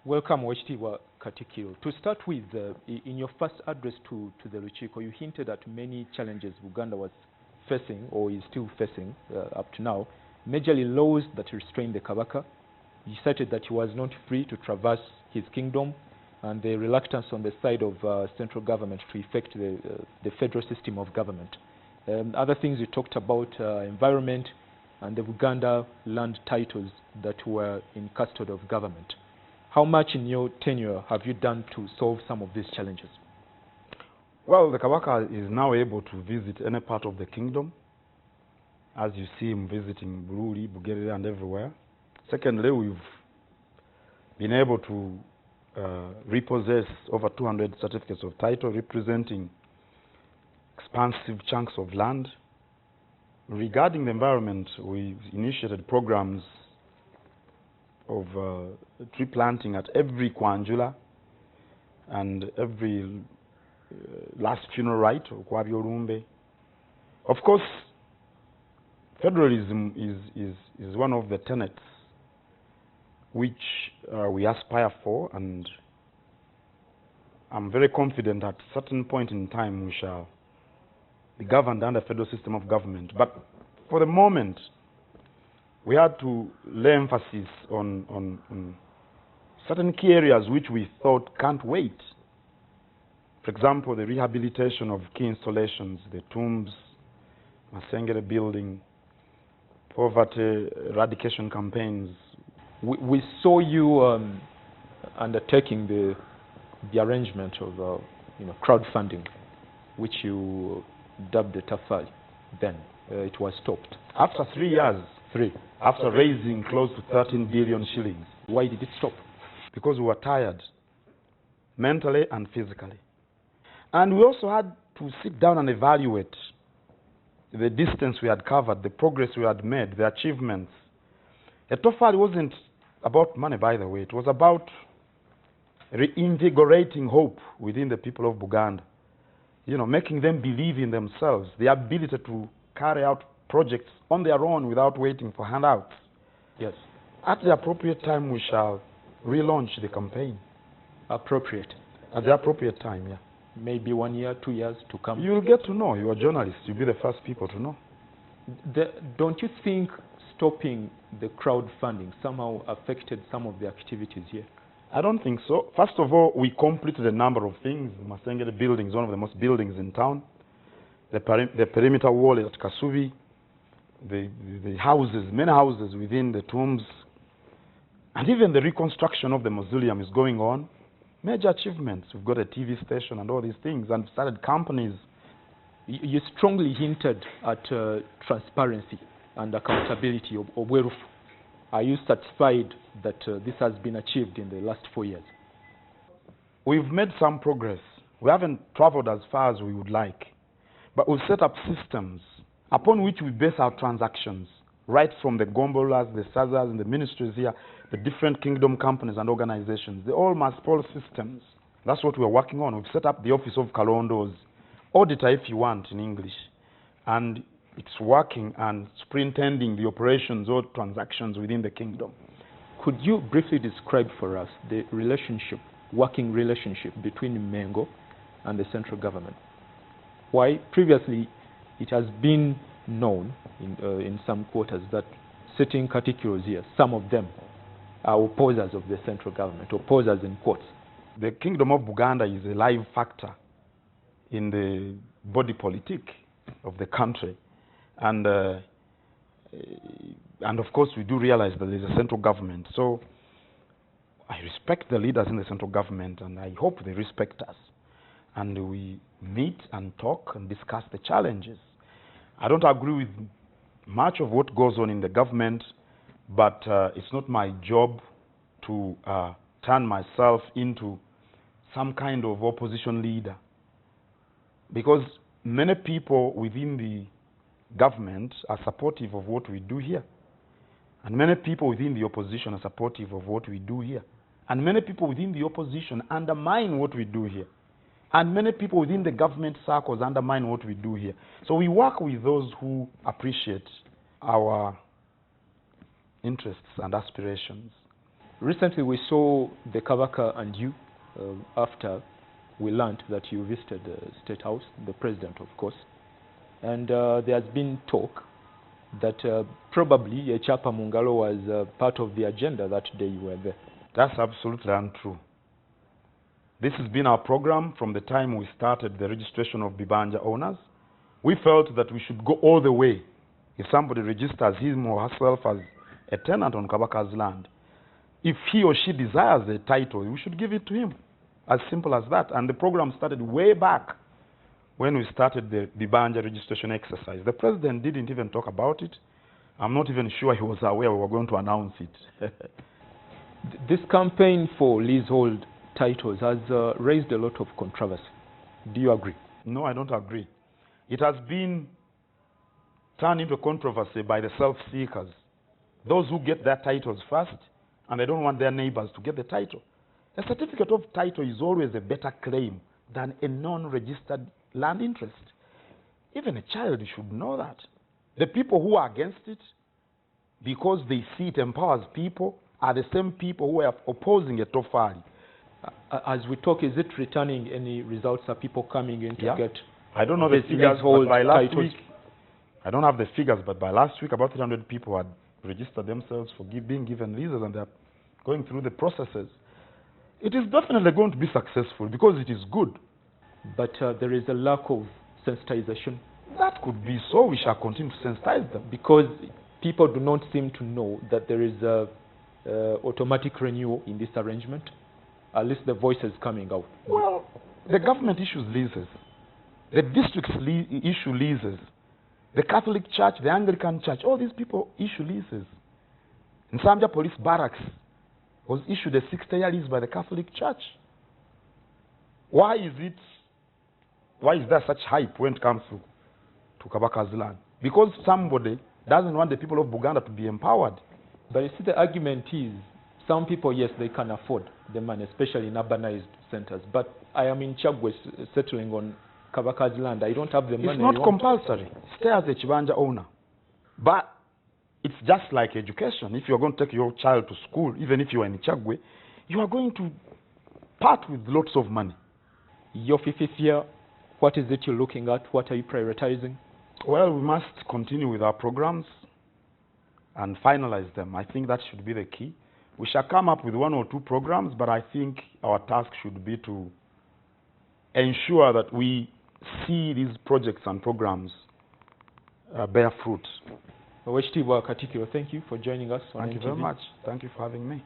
Welcome, Wachitiwa Katikiro. To start with, in your first address to the Luchiko, you hinted at many challenges Uganda was facing, or is still facing up to now, majorly laws that restrain the Kabaka. You cited that he was not free to traverse his kingdom, and the reluctance on the side of central government to effect the federal system of government. Other things you talked about, environment and the Uganda land titles that were in custody of government. How much in your tenure have you done to solve some of these challenges? Well, the Kabaka is now able to visit any part of the kingdom, as you see him visiting Bururi, Bugerere, and everywhere. Secondly, we've been able to repossess over 200 certificates of title representing expansive chunks of land. Regarding the environment, we've initiated programs of tree planting at every Kwanjula and every last funeral rite, Kwabi Orumbe. Of course, federalism is one of the tenets which we aspire for, and I'm very confident at a certain point in time we shall be governed under a federal system of government. But for the moment, we had to lay emphasis on certain key areas which we thought can't wait. For example, the rehabilitation of key installations, the tombs, Masengere building, poverty eradication campaigns. We saw you undertaking the arrangement of crowdfunding, which you dubbed the TAFAL. Then it was stopped. After 3 years, after raising close to 13 billion shillings. Why did it stop? Because we were tired, mentally and physically. And we also had to sit down and evaluate the distance we had covered, the progress we had made, the achievements. A TAFAL wasn't about money, by the way. It was about reinvigorating hope within the people of Buganda. Making them believe in themselves, the ability to carry out projects on their own without waiting for handouts. Yes. At the appropriate time, we shall relaunch the campaign. Appropriate? At the appropriate time, yeah. Maybe 1 year, 2 years to come? You'll get to know. You're a journalist. You'll be the first people to know. Don't you think stopping the crowdfunding somehow affected some of the activities here? I don't think so. First of all, we completed a number of things. The Masengere building is one of the most buildings in town. The perimeter wall at Kasubi, the houses, many houses within the tombs, and even the reconstruction of the mausoleum is going on. Major achievements. We've got a TV station and all these things, and started companies. You strongly hinted at transparency and accountability of Werufu. Are you satisfied that this has been achieved in the last 4 years? We've made some progress. We haven't traveled as far as we would like, but we've set up systems upon which we base our transactions, right from the Gombolas, the Sazas, and the ministries here, the different kingdom companies and organizations. They all must follow systems. That's what we're working on. We've set up the Office of Kalondo's, auditor if you want in English, and it's working and superintending the operations or transactions within the kingdom. Could you briefly describe for us the working relationship between Mengo and the central government? Why? Previously, it has been known in some quarters that certain categories here, some of them are opposers of the central government, opposers in quotes. The kingdom of Buganda is a live factor in the body politic of the country. And of course, we do realize that there's a central government. So I respect the leaders in the central government, and I hope they respect us. And we meet and talk and discuss the challenges. I don't agree with much of what goes on in the government, but it's not my job to turn myself into some kind of opposition leader. Because many people within the government are supportive of what we do here. And many people within the opposition are supportive of what we do here. And many people within the opposition undermine what we do here. And many people within the government circles undermine what we do here. So we work with those who appreciate our interests and aspirations. Recently we saw the Kabaka and you, after we learned that you visited the State House, the President of course, and there has been talk that probably Chapa Mungalo was part of the agenda that day you were there. That's absolutely untrue. This has been our program from the time we started the registration of Bibanja owners. We felt that we should go all the way. If somebody registers him or herself as a tenant on Kabaka's land, if he or she desires a title, we should give it to him. As simple as that. And the program started way back when we started the Bibanja registration exercise. The president didn't even talk about it. I'm not even sure he was aware we were going to announce it. This campaign for leasehold titles has raised a lot of controversy. Do you agree? No, I don't agree. It has been turned into controversy by the self-seekers. Those who get their titles first, and they don't want their neighbors to get the title. A certificate of title is always a better claim than a non-registered land interest. Even a child should know that. The people who are against it, because they see it empowers people, are the same people who are opposing a Tofari. As we talk, is it returning any results? Are people coming in to get? I don't know the figures, but by last titles? week, I don't have the figures, but by last week, about 300 people had registered themselves for being given leases, and they're going through the processes. It is definitely going to be successful because it is good. But there is a lack of sensitization. That could be so. We shall continue to sensitize them. Because people do not seem to know that there is a automatic renewal in this arrangement. At least the voice is coming out. Well, the government issues leases. The districts issue leases. The Catholic Church, the Anglican Church, all these people issue leases. In Sambia Police Barracks was issued a 60-year lease by the Catholic Church. Why is there such hype when it comes to Kabaka's land? Because somebody doesn't want the people of Buganda to be empowered. But you see, the argument is, some people, yes, they can afford the money, especially in urbanized centers. But I am in Chagwe settling on Kabaka's land. I don't have the money. It's not compulsory. Stay as a Chibanja owner. But it's just like education. If you're going to take your child to school, even if you are in Chagwe, you are going to part with lots of money. Your fifth year, what is it you're looking at? What are you prioritizing? Well, we must continue with our programs and finalize them. I think that should be the key. We shall come up with 1 or 2 programs, but I think our task should be to ensure that we see these projects and programs bear fruit. Weshitiibwa Katikkiro, thank you for joining us on Thank you NTV. very much. Thank you for having me.